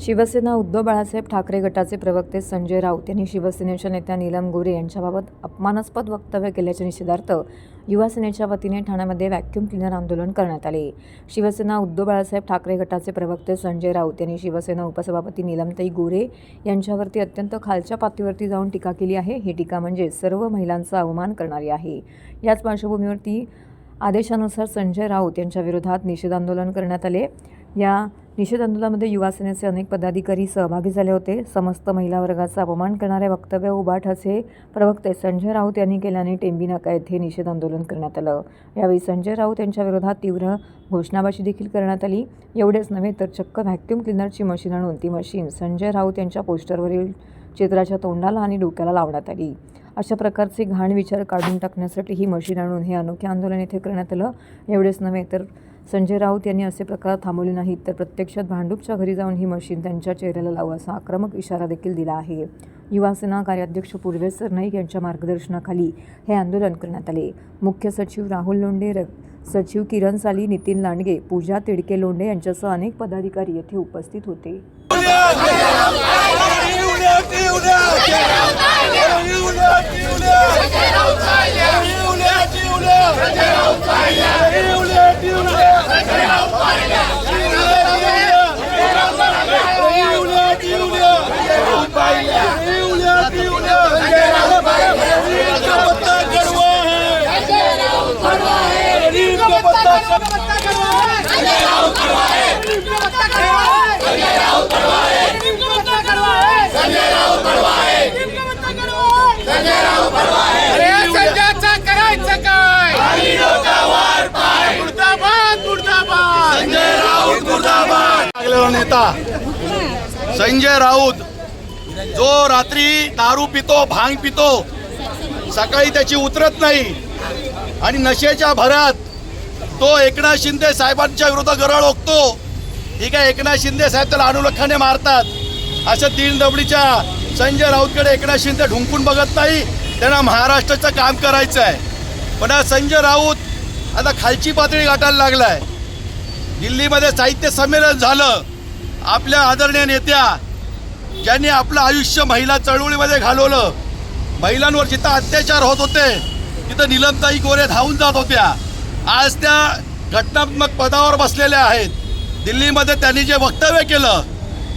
शिवसेना उद्धव बाळासाहेब ठाकरे गटाचे प्रवक्ते संजय राऊत यांनी शिवसेनेच्या नेत्या नीलम गोरे यांच्याबाबत अपमानास्पद वक्तव्य केल्याच्या निषेधार्थ युवा सेनेच्या वतीने ठाण्यामध्ये व्हॅक्यूम क्लीनर आंदोलन करण्यात आले। शिवसेना उद्धव बाळासाहेब ठाकरे गटाचे प्रवक्ते संजय राऊत यांनी शिवसेना उपसभापती नीलमताई गोरे यांच्यावरती अत्यंत खालच्या पातळीवरती जाऊन टीका केली आहे। ही टीका म्हणजे सर्व महिलांचा अवमान करणारी आहे। याच पार्श्वभूमीवरती आदेशानुसार संजय राऊत यांच्या विरोधात निषेध आंदोलन करण्यात आले। या निषेध आंदोलनामध्ये युवा सेनेचे अनेक पदाधिकारी सहभागी झाले होते। समस्त महिला वर्गाचा अपमान करणारे वक्तव्य उबाठाचे प्रवक्ते संजय राऊत यांनी केल्याने टेंबी नाका येथे निषेध आंदोलन करण्यात आलं। यावेळी संजय राऊत यांच्या विरोधात तीव्र घोषणाबाजी देखील करण्यात आली। एवढेच नव्हे तर चक्क व्हॅक्यूम क्लीनरची मशीन आणून ती मशीन संजय राऊत यांच्या पोस्टरवरील चित्राच्या तोंडाला आणि डोक्याला लावण्यात आली। अशा प्रकारचे घाण विचार काढून टाकण्यासाठी ही मशीन आणून हे अनोखे आंदोलन येथे करण्यात आलं। एवढेच नव्हे तर संजय राऊत यांनी असे प्रकार थांबवले नाहीत तर प्रत्यक्षात भांडूपच्या घरी जाऊन ही मशीन त्यांच्या चेहऱ्याला लावू असा आक्रमक इशारा देखील दिला आहे। युवा सेना कार्याध्यक्ष पूर्वेश सरनाईक यांच्या मार्गदर्शनाखाली हे आंदोलन करण्यात आले। मुख्य सचिव राहुल लोंढे, सचिव किरण साली, नितीन लांडगे, पूजा तिडके लोंढे यांच्यासह अनेक पदाधिकारी येथे उपस्थित होते। नेता संजय राऊत जो रात्री दारू पितो, भांग पितो, सकाळी त्याची उतरत नाही आणि नशेच्या भरात तो एकनाथ शिंदे साहेबांच्या विरोधात गरळ ओकतो। ठीक आहे, एकनाथ शिंदे साहेब त्याला अनुलक्षाने मारतात। असं तीन दबडीच्या संजय राऊतकडे एकनाथ शिंदे ढुंकून बघत नाही। त्यांना महाराष्ट्राचं काम करायचं आहे। पण हा संजय राऊत आता खालची पातळी गाठायला लागलाय। दिल्लीमध्ये साहित्य संमेलन झालं। आपल्या आदरणीय नेत्या ज्यांनी आपलं आयुष्य महिला चळवळीमध्ये घालवलं, महिलांवर जिथं अत्याचार होत होते तिथं नीलमताई गोरे धावून जात होत्या। आज त्या घटनात्मक पदावर बसलेल्या आहेत। दिल्लीमध्ये त्यांनी जे वक्तव्य केलं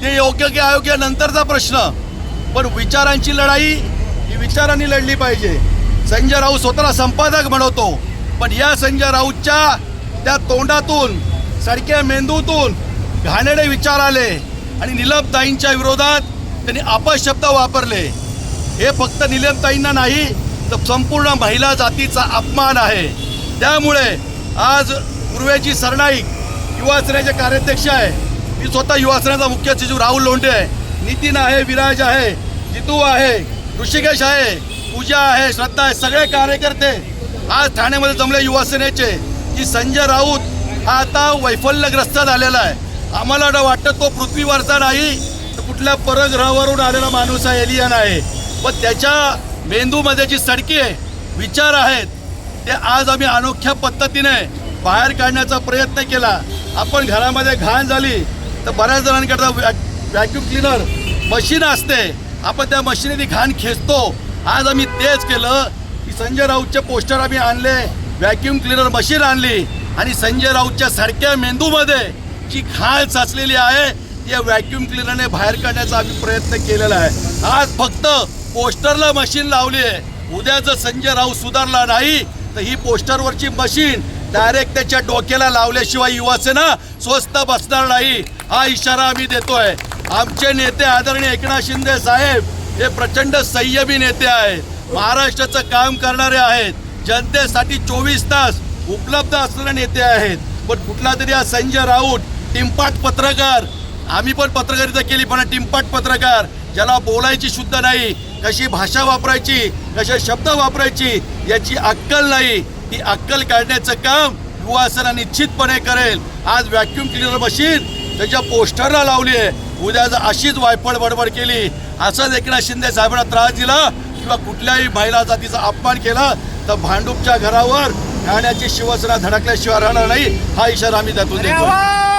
ते योग्य की अयोग्य नंतरचा प्रश्न, पण विचारांची लढाई ही विचारांनी लढली पाहिजे। संजय राऊत स्वतःला संपादक म्हणवतो, पण या संजय राऊतच्या त्या तोंडातून, सडक्या मेंदूतून घाणेरडे विचार आले आणि नीलमताईंच्या विरोधात त्यांनी अपशब्द वापरले। हे फक्त नीलमताईंना नाही तर संपूर्ण महिला जातीचा अपमान आहे। त्यामुळे आज पूर्वेजी सरनाईक युवा सेनेचे कार्याध्यक्ष आहे, मी स्वतः युवा सेनेचा मुख्य सचिव राहुल लोंढे आहे, नितीन आहे, विराज आहे, जितू आहे, ऋषिकेश आहे, पूजा आहे, श्रद्धा आहे, सगळे कार्यकर्ते आज ठाण्यामध्ये जमले युवा सेनेचे की संजय राऊत हा आता वैफल्यग्रस्त झालेला आहे। आम्हाला वाटतं तो पृथ्वीवरचा नाही तर कुठल्या परग्रहावरून आलेला माणूस आहे, एलियन आहे। पण त्याच्या मेंदूमध्ये जी सडके विचार आहेत ते आज आम्ही अनोख्या पद्धतीने बाहेर काढण्याचा प्रयत्न केला। आपण घरामध्ये घाण झाली तर बऱ्याच जणांकरता व्हॅक्यूम क्लीनर मशीन असते, आपण त्या मशीने ती घाण खेचतो। आज आम्ही तेच केलं की संजय राऊतचे पोस्टर आम्ही आणले, व्हॅक्यूम क्लीनर मशीन आणली आणि संजय राऊतच्या सारख्या मेंदूमध्ये जी घाण साचलेली आहे या व्हॅक्यूम क्लीनरने बाहेर काढण्याचा आम्ही प्रयत्न केलेला आहे। आज फक्त पोस्टरला मशीन लावली आहे। उद्या जर संजय राऊत सुधारला नाही तर ही पोस्टरवरची मशीन डायरेक्ट त्याच्या डोक्याला लावल्याशिवाय युवा सेना स्वस्थ बसणार नाही, हा इशारा आम्ही देतोय। आमचे नेते आदरणीय एकनाथ शिंदे साहेब हे प्रचंड संयमी नेते आहेत, महाराष्ट्राचं काम करणारे आहेत, जनतेसाठी 24 तास उपलब्ध असणारे नेते आहेत। पण कुठला तरी हा संजय राऊत टिंपाट पत्रकार, आम्ही पण पत्रकारिता केली पण टिंपाट पत्रकार ज्याला बोलायची शुद्ध नाही, कशी भाषा वापरायची, कसे शब्द वापरायची याची अक्कल नाही, ती अक्कल काढण्याचं काम युवा सेना निश्चितपणे करेल। आज व्हॅक्यूम क्लीनर मशीन त्याच्या पोस्टरला लावली आहे, उद्या जर अशीच वायफळ बडबड केली, असंच एकनाथ शिंदे साहेबांना त्रास दिला किंवा कुठल्याही महिला जातीचा अपमान केला तर भांडूपच्या घरावर ठाण्याची शिवसेना धडकल्याशिवाय राहणार नाही, हा इशारा आम्ही त्यातून देतो।